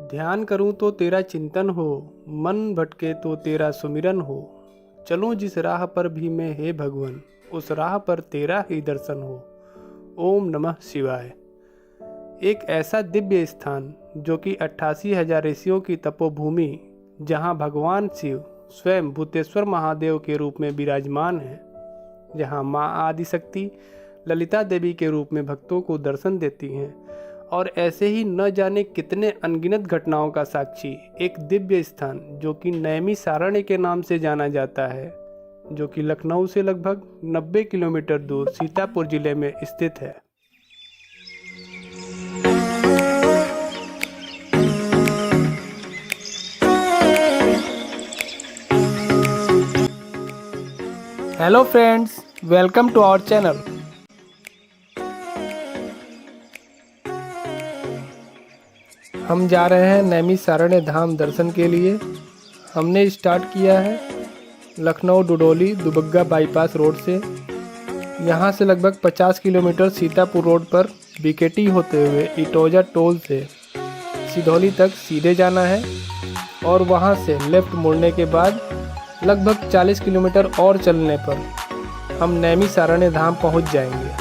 ध्यान करूं तो तेरा चिंतन हो, मन भटके तो तेरा सुमिरन हो। चलूं जिस राह पर भी मैं हे भगवन, उस राह पर तेरा ही दर्शन हो। ओम नमः शिवाय। एक ऐसा दिव्य स्थान जो कि 88,000 ऋषियों की तपोभूमि, जहां भगवान शिव स्वयं भूतेश्वर महादेव के रूप में विराजमान है, जहां माँ आदिशक्ति ललिता देवी के रूप में भक्तों को दर्शन देती हैं, और ऐसे ही न जाने कितने अनगिनत घटनाओं का साक्षी एक दिव्य स्थान जो कि नैमिषारण्य के नाम से जाना जाता है, जो कि लखनऊ से लगभग 90 किलोमीटर दूर सीतापुर जिले में स्थित है। Hello friends, welcome to our channel. हम जा रहे हैं नैमिषारण्य धाम दर्शन के लिए। हमने स्टार्ट किया है लखनऊ डुडोली दुबग्गा बाईपास रोड से। यहाँ से लगभग 50 किलोमीटर सीतापुर रोड पर बीकेटी होते हुए इटौजा टोल से सिधौली तक सीधे जाना है, और वहाँ से लेफ्ट मुड़ने के बाद लगभग 40 किलोमीटर और चलने पर हम नैमिषारण्य धाम पहुँच जाएंगे।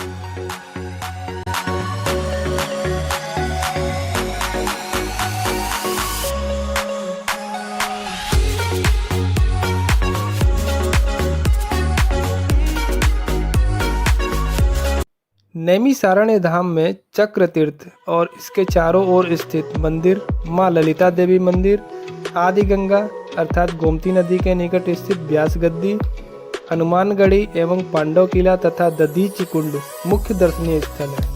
नैमिषारण्य धाम में चक्र तीर्थ और इसके चारों ओर स्थित मंदिर, माँ ललिता देवी मंदिर, आदि गंगा अर्थात गोमती नदी के निकट स्थित व्यास गद्दी, हनुमानगढ़ी एवं पांडव किला तथा दधीची कुंड मुख्य दर्शनीय स्थल है।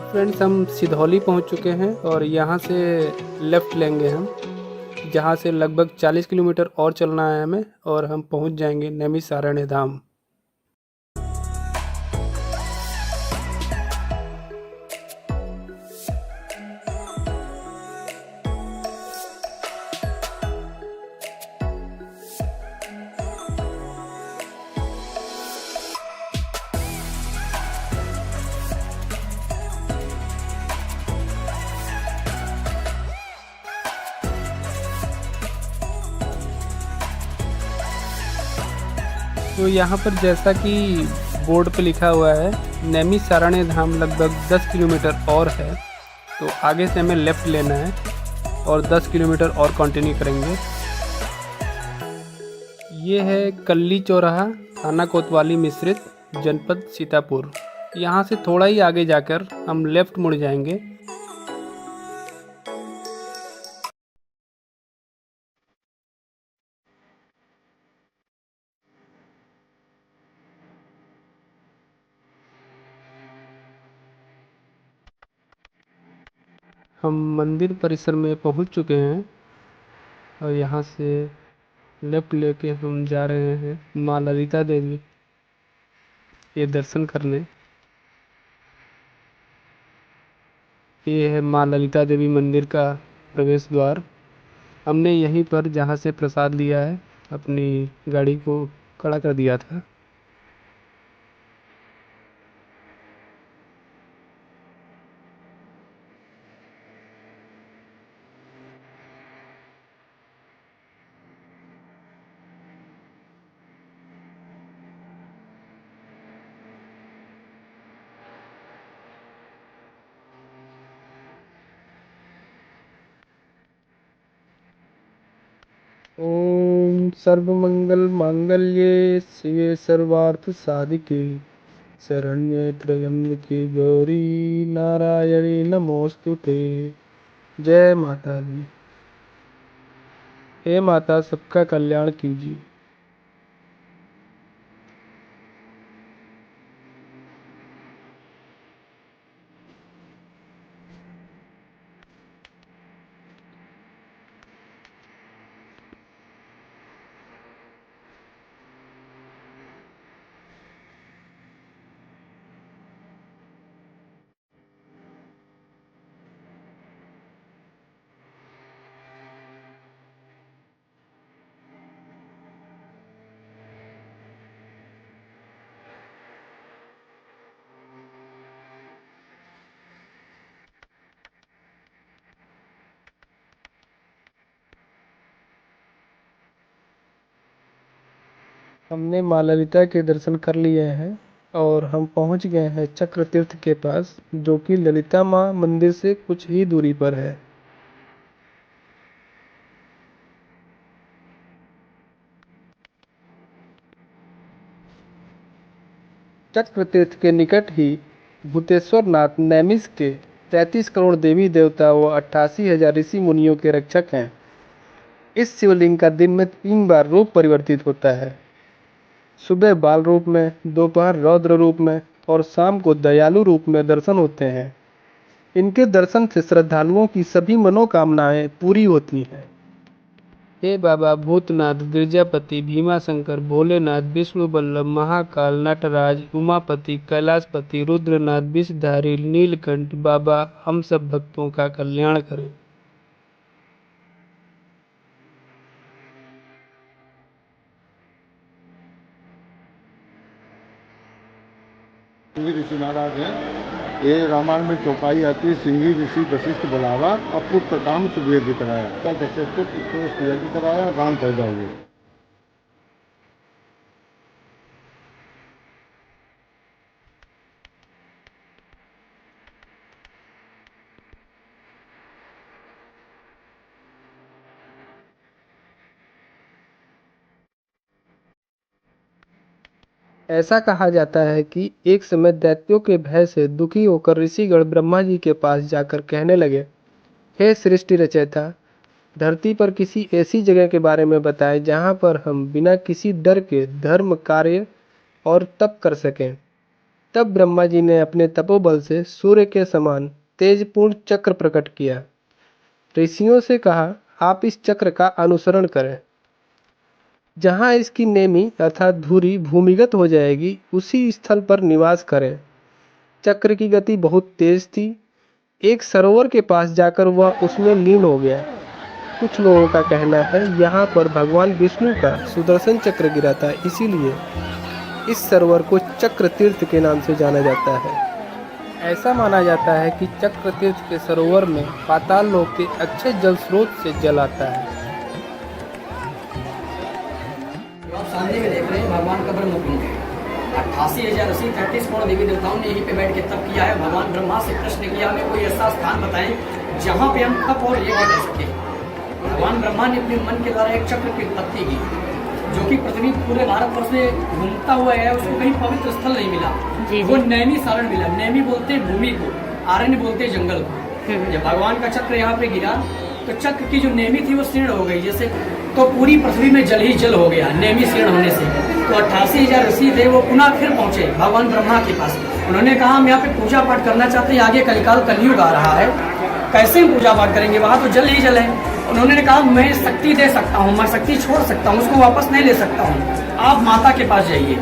फ्रेंड्स, हम सिधौली पहुंच चुके हैं और यहाँ से लेफ़्ट लेंगे हम, जहाँ से लगभग 40 किलोमीटर और चलना है हमें, और हम पहुंच जाएंगे नैमिषारण्य धाम। तो यहाँ पर जैसा कि बोर्ड पे लिखा हुआ है, नैमिषारण्य धाम लगभग 10 किलोमीटर और है, तो आगे से हमें लेफ़्ट लेना है और 10 किलोमीटर और कंटिन्यू करेंगे। ये है कल्ली चौराहा, थाना कोतवाली मिश्रित, जनपद सीतापुर। यहाँ से थोड़ा ही आगे जाकर हम लेफ़्ट मुड़ जाएंगे। हम मंदिर परिसर में पहुंच चुके हैं और यहाँ से लेफ्ट लेके हम जा रहे हैं माँ ललिता देवी के दर्शन करने। ये है माँ ललिता देवी मंदिर का प्रवेश द्वार। हमने यहीं पर जहाँ से प्रसाद लिया है अपनी गाड़ी को खड़ा कर दिया था। ओम सर्वमंगल मांगल्ये शिवे सर्वार्थ साधिके शरण्ये त्र्यंबके गौरी नारायणी नमोस्तुते। जय माता दी। हे माता सबका कल्याण कीजिए। हमने माँ ललिता के दर्शन कर लिए हैं और हम पहुंच गए हैं चक्र तीर्थ के पास, जो कि ललिता माँ मंदिर से कुछ ही दूरी पर है। चक्र तीर्थ के निकट ही भूतेश्वर नाथ नैमिष के 33 करोड़ देवी देवता व 88,000 ऋषि मुनियों के रक्षक हैं। इस शिवलिंग का दिन में 3 बार रूप परिवर्तित होता है। सुबह बाल रूप में, दोपहर रौद्र रूप में और शाम को दयालु रूप में दर्शन होते हैं। इनके दर्शन से श्रद्धालुओं की सभी मनोकामनाएं पूरी होती हैं। हे बाबा भूतनाथ, गिरजापति, भीमाशंकर, भोलेनाथ, विष्णु वल्लभ, महाकाल, नटराज, उमापति, कैलाशपति, रुद्रनाथ, विषधारी, नीलकंठ, बाबा हम सब भक्तों का कल्याण करें। सिंही ऋषि महाराज हैं। ये रामायण में चौपाई आती है, सिंही ऋषि वशिष्ठ बुलावा, अपुत्र काम सुवेद कराया, कल दशरथ कराया, राम पैदा हुए। ऐसा कहा जाता है कि एक समय दैत्यों के भय से दुखी होकर ऋषिगण ब्रह्मा जी के पास जाकर कहने लगे, हे सृष्टि रचयिता, धरती पर किसी ऐसी जगह के बारे में बताएं जहां पर हम बिना किसी डर के धर्म कार्य और तप कर सकें। तब ब्रह्मा जी ने अपने तपोबल से सूर्य के समान तेजपूर्ण चक्र प्रकट किया। ऋषियों से कहा, आप इस चक्र का अनुसरण करें। जहां इसकी नेमी अर्थात धुरी भूमिगत हो जाएगी, उसी स्थल पर निवास करें। चक्र की गति बहुत तेज थी। एक सरोवर के पास जाकर वह उसमें लीन हो गया। कुछ लोगों का कहना है यहाँ पर भगवान विष्णु का सुदर्शन चक्र गिरा था, इसीलिए इस सरोवर को चक्र तीर्थ के नाम से जाना जाता है। ऐसा माना जाता है कि चक्र तीर्थ के सरोवर में पाताल लोक के अच्छे जल स्रोत से जल आता है। आप सामने में देख रहे हैं भगवान का ब्रह्म कुंड है। 88,033 करोड़ देवी देवताओं ने यहीं पे बैठ के तप किया है। भगवान ब्रह्मा से प्रश्न किया, हमें कोई ऐसा स्थान बताएं जहाँ पे हम तप और यज्ञ कर सके। भगवान ब्रह्मा ने अपने मन के द्वारा एक चक्र की उत्पत्ति की, जो कि पृथ्वी पूरे भारतवर्ष में घूमता हुआ है। उसको कहीं पवित्र स्थल नहीं मिला, वो नैमी सारण मिला। नैमी बोलते हैं भूमि को, आरण्य बोलते हैं जंगल को। जब भगवान का चक्र यहाँ पे गिरा तो चक्र की जो नेमी थी वो शीर्ण हो गई, जैसे तो पूरी पृथ्वी में जल ही जल हो गया नेमी शीर्ण होने से। तो 88,000 ऋषि थे, वो पुनः फिर पहुंचे भगवान ब्रह्मा के पास। उन्होंने कहा, हम यहाँ पे पूजा पाठ करना चाहते हैं, आगे कलिकाल कलयुग आ रहा है, कैसे हम पूजा पाठ करेंगे, वहाँ तो जल ही जल है। उन्होंने कहा, मैं शक्ति दे सकता हूँ, मैं शक्ति छोड़ सकता हूँ, उसको वापस नहीं ले सकता हूँ, आप माता के पास जाइए।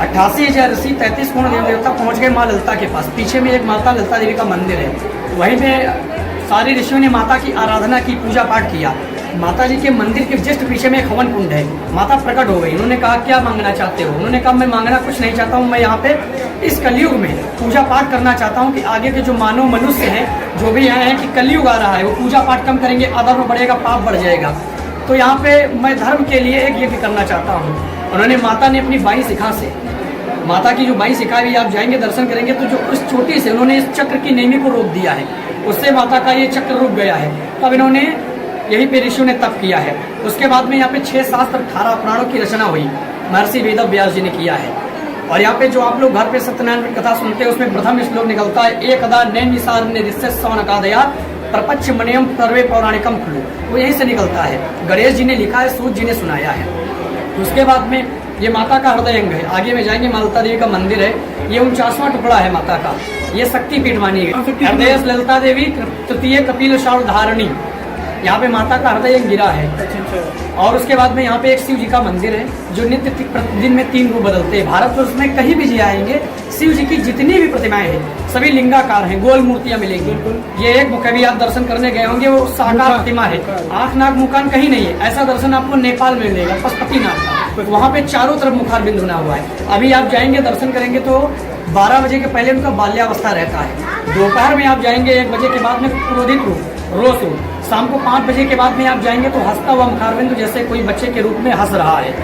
88,000 ऋषि 33 करोड़ देवी देवता पहुँच गए माँ ललिता के पास। पीछे में एक माता ललिता देवी का मंदिर है, वहीं पे सारे ऋषियों ने माता की आराधना की, पूजा पाठ किया। माता जी के मंदिर के जस्ट पीछे में एक हवन कुंड है। माता प्रकट हो गई, उन्होंने कहा, क्या मांगना चाहते हो? उन्होंने कहा, मैं मांगना कुछ नहीं चाहता हूँ, मैं यहाँ पे इस कलयुग में पूजा पाठ करना चाहता हूँ कि आगे के जो मानव मनुष्य हैं, जो भी यहाँ हैं, कि कलयुग आ रहा है, वो पूजा पाठ कम करेंगे, अधर्म बढ़ेगा, पाप बढ़ जाएगा, तो यहाँ पे मैं धर्म के लिए एक यज्ञ करना चाहता हूँ। उन्होंने माता ने अपनी बाई शिखा से, माता की जो बाई शिखा भी, आप जाएंगे दर्शन करेंगे तो जो उस चोटी से उन्होंने इस चक्र की नेमी को रोक दिया है, उससे माता का ये चक्र रुक गया है। तब इन्होंने यहीं पे ऋषियों ने तप किया है। उसके बाद में यहाँ पे 6 शास्त्र 18 पुराणों की रचना हुई, महर्षि वेद व्यास जी ने किया है। और यहाँ पे जो आप लोग घर पे सत्यनारायण की कथा सुनते हैं उसमें प्रथम श्लोक निकलता है, एकदा नैमिषार निरिष्य सौनकादया प्रपंच मनियम सर्वे पौराणिकम खलु, वो यहीं से निकलता है। गणेश जी ने लिखा है, सूत जी ने सुनाया है। उसके बाद में ये माता का हृदय अंग है, आगे में जाएंगे मालता देवी का मंदिर है, ये 49वां टुकड़ा है माता का, ये शक्तिपीठ मानी है। हृदय ललिता देवी तृतीय कपिल शाल धारणी, यहाँ पे माता का हृदय गिरा है। और उसके बाद में यहाँ पे एक शिव जी का मंदिर है जो नित्य प्रतिदिन में 3 रूप बदलते हैं। भारतवर्ष में कहीं भी जाएंगे शिव जी की जितनी भी प्रतिमाएं हैं सभी लिंगाकार हैं, गोल मूर्तियां मिलेंगी। ये एक मुख भी आप दर्शन करने गए होंगे, वो साकार प्रतिमा है, आंख नाक मुखान कहीं नहीं है। ऐसा दर्शन आपको नेपाल में मिलेगा, पशुपतिनाथ का, वहाँ पे चारों तरफ मुखार बिंदु बना हुआ है। अभी आप जाएंगे दर्शन करेंगे तो 12 बजे के पहले उनका बाल्यावस्था रहता है। दोपहर में आप जाएंगे 1 बजे के बाद में क्रोधित रूप, रोष रूप। शाम को 5 बजे के बाद में आप जाएंगे तो हंसता हुआ मुखारबिंदु जैसे कोई बच्चे के रूप में हंस रहा है।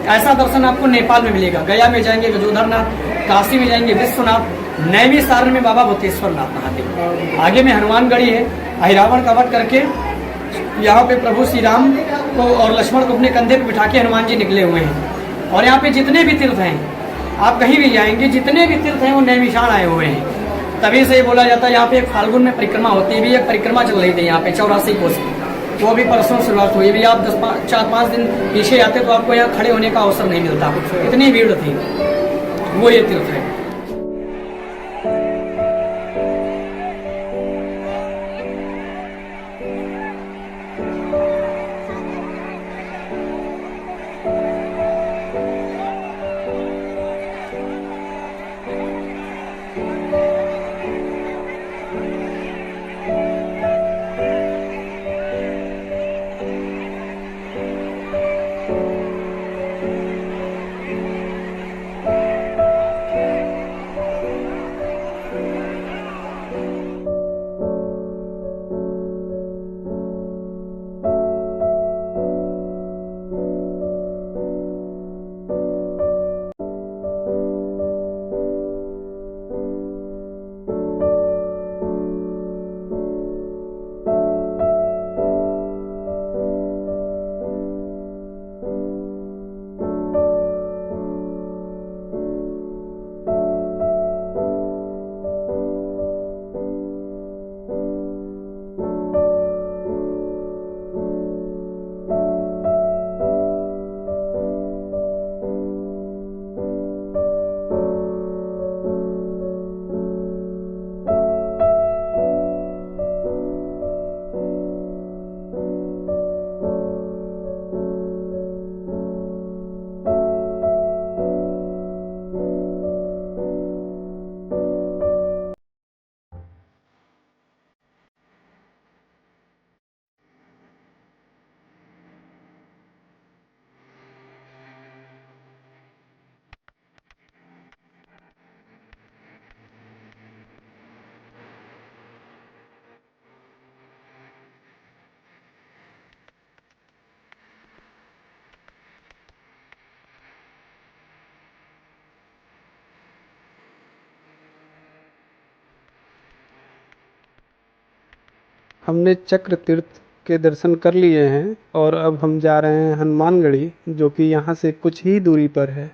ऐसा दर्शन आपको नेपाल में मिलेगा। गया में जाएंगे गजोधरनाथ, काशी में जाएंगे विश्वनाथ, नैमिषारण्य में बाबा भूतेश्वर नाथ नहाते। आगे में हनुमानगढ़ी है, अहिरावण का वध करके यहाँ पे प्रभु श्री राम को और लक्ष्मण को अपने कंधे पे बिठा के हनुमान जी निकले हुए हैं। और यहाँ पे जितने भी तीर्थ हैं, आप कहीं भी जाएंगे जितने भी तीर्थ हैं वो नैमिषारण आए हुए हैं। तभी से ये बोला जाता है, यहाँ पे एक फाल्गुन में परिक्रमा होती है, भी एक परिक्रमा चल रही थी यहाँ पे 84 कोस की, वो भी परसों शुरुआत हुई। भी आप 4-5 दिन पीछे आते तो आपको यहाँ खड़े होने का अवसर नहीं मिलता, इतनी भीड़ थी। वो ये तीर्थ है। हमने चक्र तीर्थ के दर्शन कर लिए हैं और अब हम जा रहे हैं हनुमानगढ़ी, जो कि यहाँ से कुछ ही दूरी पर है।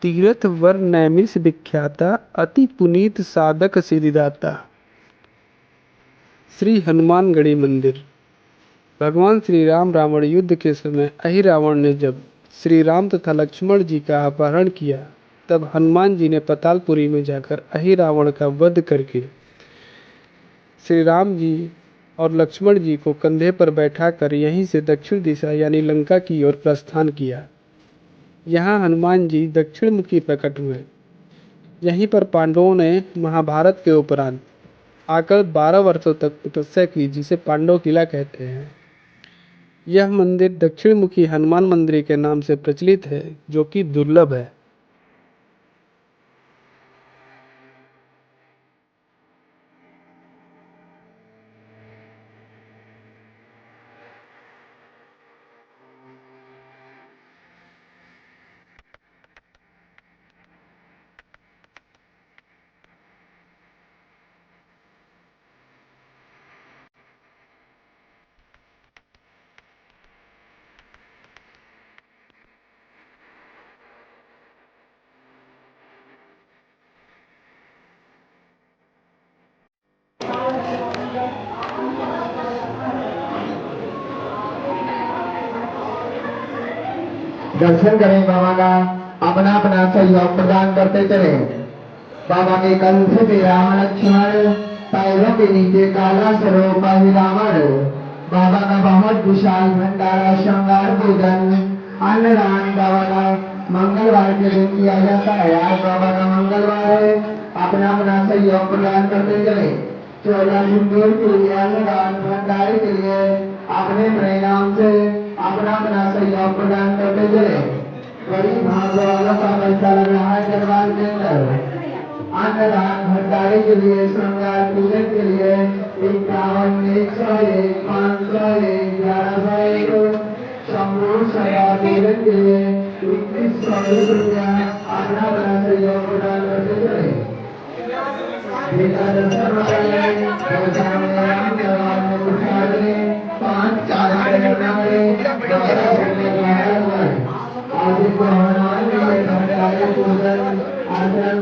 तीर्थ वर नैमिष विख्याता, अति पुनीत साधक सिद्धिदाता। श्री हनुमानगढ़ी मंदिर। भगवान श्री राम रावण युद्ध के समय अहिरावण ने जब श्री राम तथा लक्ष्मण जी का अपहरण किया, तब हनुमान जी ने पतालपुरी में जाकर अहिरावण का वध करके श्री राम जी और लक्ष्मण जी को कंधे पर बैठाकर यहीं से दक्षिण दिशा यानी लंका की ओर प्रस्थान किया। यहाँ हनुमान जी दक्षिण मुखी प्रकट हुए। यहीं पर पांडवों ने महाभारत के उपरांत आकर 12 वर्षों तक तपस्या की, जिसे पांडव किला कहते हैं। यह मंदिर दक्षिण मुखी हनुमान मंदिर के नाम से प्रचलित है, जो कि दुर्लभ है। दर्शन करें बाबा का, अपना अपना सहयोग प्रदान करते चले। बाबा के कंधे पे राम लक्ष्मण, पैरों के नीचे काला स्वरूप रावण। बाबा का बहुत विशाल भंडारा श्रृंगार पूजन अन्नदान बाबा का मंगलवार के दिन किया जाता है। आज बाबा का मंगलवार है, अपना अपना सहयोग प्रदान करते चले। 14 सिंदूर के लिए अन्नदान भंडारे के लिए अपने परिणाम से अपना अपना सहयोग प्रदान करते चले। बड़ी भाग वालों का पैसा लग रहा है दरबार के अंदर। अन्नदान भंडारे के लिए श्रृंगार पूजन के लिए 51, 101, 501, 1101 शंभू सभा पूजन के लिए 2100 रुपया अपना अपना सहयोग प्रदान करते चले। दर्शन वाले सामने राम दरबार में प्रसाद लें, 5 चादर लें, आदि को हनुमान के भंडारे पूजन आसन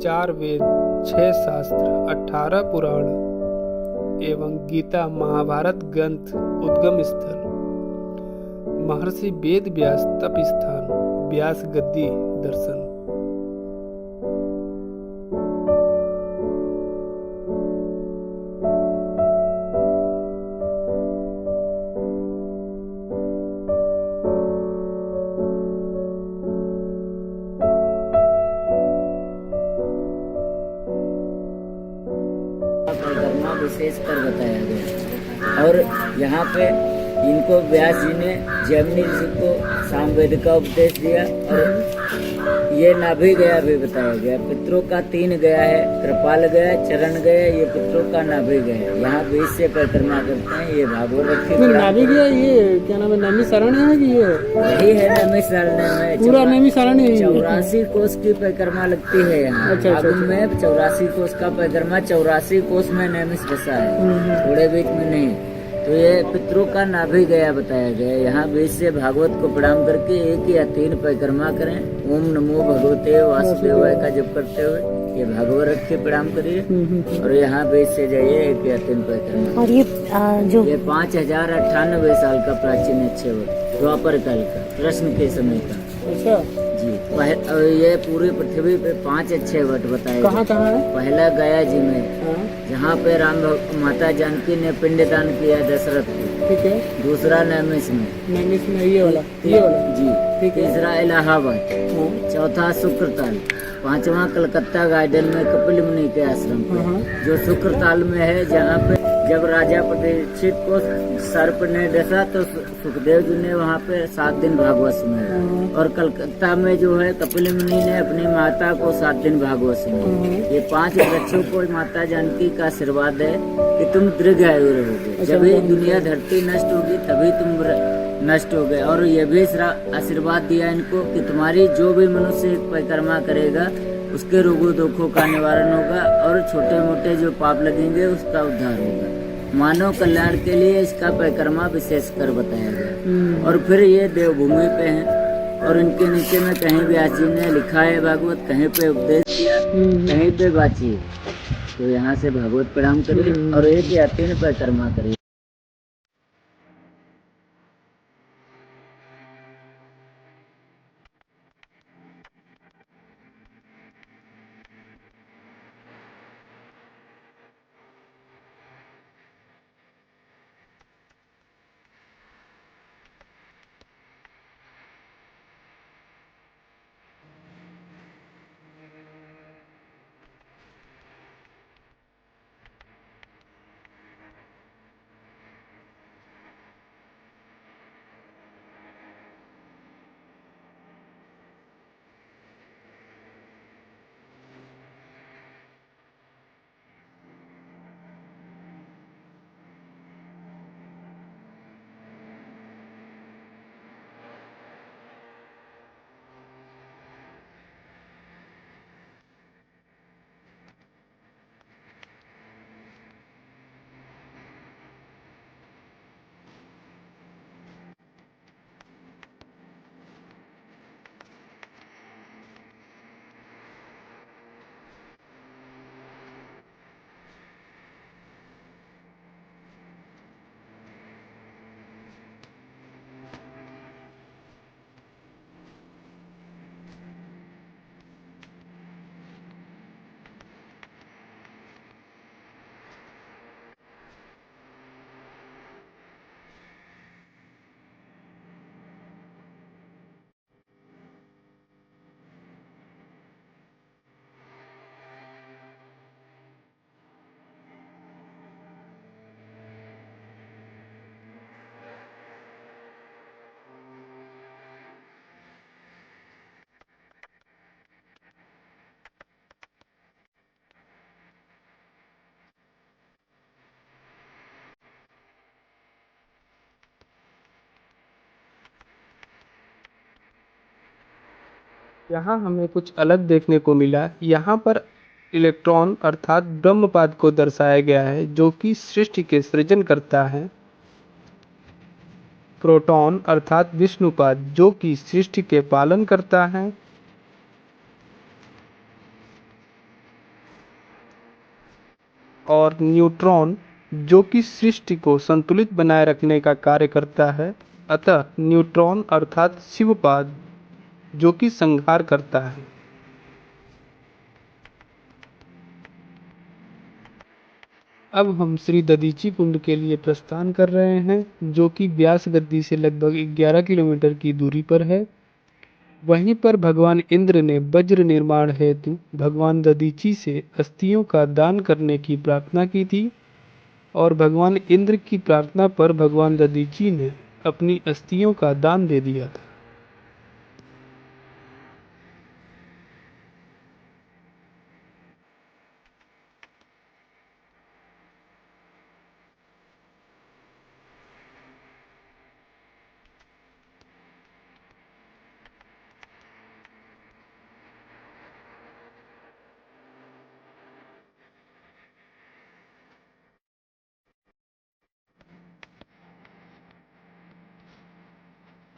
चार वेद, 6 शास्त्र, 18 पुराण एवं गीता महाभारत ग्रंथ उद्गम स्थल, महर्षि वेद व्यास तप स्थान, व्यास गद्दी दर्शन। परिक्रमा विशेष कर बताया गया। और यहाँ पे इनको व्यास जी ने जैमिनी ऋषि को सामवेद का उपदेश दिया। और ये नाभि गया भी बताया गया। पितरों का 3 गया है, कृपाल गया, चरण गया, ये पितरों का नाभि गया। यहाँ 20 से परिक्रमा करते हैं। ये भागवत रखी नाभि गया, ये क्या नाम है, नैमी शरण है कि ये वही है नैमी शरण में। पूरा नैमी शरण है। 84 कोस की परिक्रमा लगती है यहाँ। फागुन में 84 कोस का परिक्रमा, 84 कोस में नैमिष बसा है, थोड़े बीच में नहीं। तो ये पितरों का नाभि गया बताया गया। यहाँ 20 से भागवत को प्रणाम करके 1 या 3 परिक्रमा करें। ओम नमो भगवते वासुदेवाय का जप करते हुए ये भागवत रख के प्रणाम करिए। और यहाँ 20 से जाइए 1 या 3 परिक्रमा। और ये 5098 साल का प्राचीन अच्छे द्वापर काल का, कृष्ण के समय का। अच्छा जी, ये पूरी पृथ्वी पे 5 अच्छे वट बताए। कहाँ कहाँ है? पहला गया जी में, जहाँ पे माता जानकी ने पिंडदान किया दशरथ को। ठीक है। दूसरा नैमिष में, नैमिष में ये वाला जी। तीसरा इलाहाबाद, चौथा शुक्रताल, 5वां कलकत्ता गार्डन में कपिल मुनि के आश्रम पे, जो शुक्रताल में है, जहाँ पे जब राजा परीक्षित को सर्प ने डसा तो सुखदेव जी ने वहाँ पे 7 दिन भागवत सुनाया। और कलकत्ता में जो है कपिल मुनि ने अपनी माता को 7 दिन भागवत सुनाया। ये 5 वृक्षों को माता जानकी का आशीर्वाद है कि तुम दीर्घायु रहोगे। जब ये दुनिया धरती नष्ट होगी तभी तुम नष्ट हो गए। और ये भी आशीर्वाद दिया इनको कि तुम्हारी जो भी मनुष्य परिक्रमा करेगा उसके रोगों दुखों का निवारण होगा और छोटे मोटे जो पाप लगेंगे उसका उद्धार होगा। मानव कल्याण के लिए इसका परिक्रमा विशेष कर बताया गया। और फिर ये देवभूमि पे हैं और इनके नीचे में कहीं व्यास जी ने लिखा है भागवत, कहीं पे उपदेश किया, कहीं पे बाची। तो यहाँ से भागवत प्रणाम करिए और 1 या 3 परिक्रमा करिए। यहाँ हमें कुछ अलग देखने को मिला। यहाँ पर इलेक्ट्रॉन अर्थात ब्रह्मपाद को दर्शाया गया है जो कि सृष्टि के सृजन करता है। प्रोटॉन अर्थात विष्णुपाद जो कि सृष्टि के पालन करता है। और न्यूट्रॉन जो कि सृष्टि को संतुलित बनाए रखने का कार्य करता है। अतः न्यूट्रॉन अर्थात शिवपाद जो कि संहार करता है। अब हम श्री दधीची कुंड के लिए प्रस्थान कर रहे हैं जो कि व्यास गद्दी से लगभग 11 किलोमीटर की दूरी पर है। वहीं पर भगवान इंद्र ने वज्र निर्माण हेतु भगवान दधीची से अस्थियों का दान करने की प्रार्थना की थी और भगवान इंद्र की प्रार्थना पर भगवान दधीची ने अपनी अस्थियों का दान दे दिया था।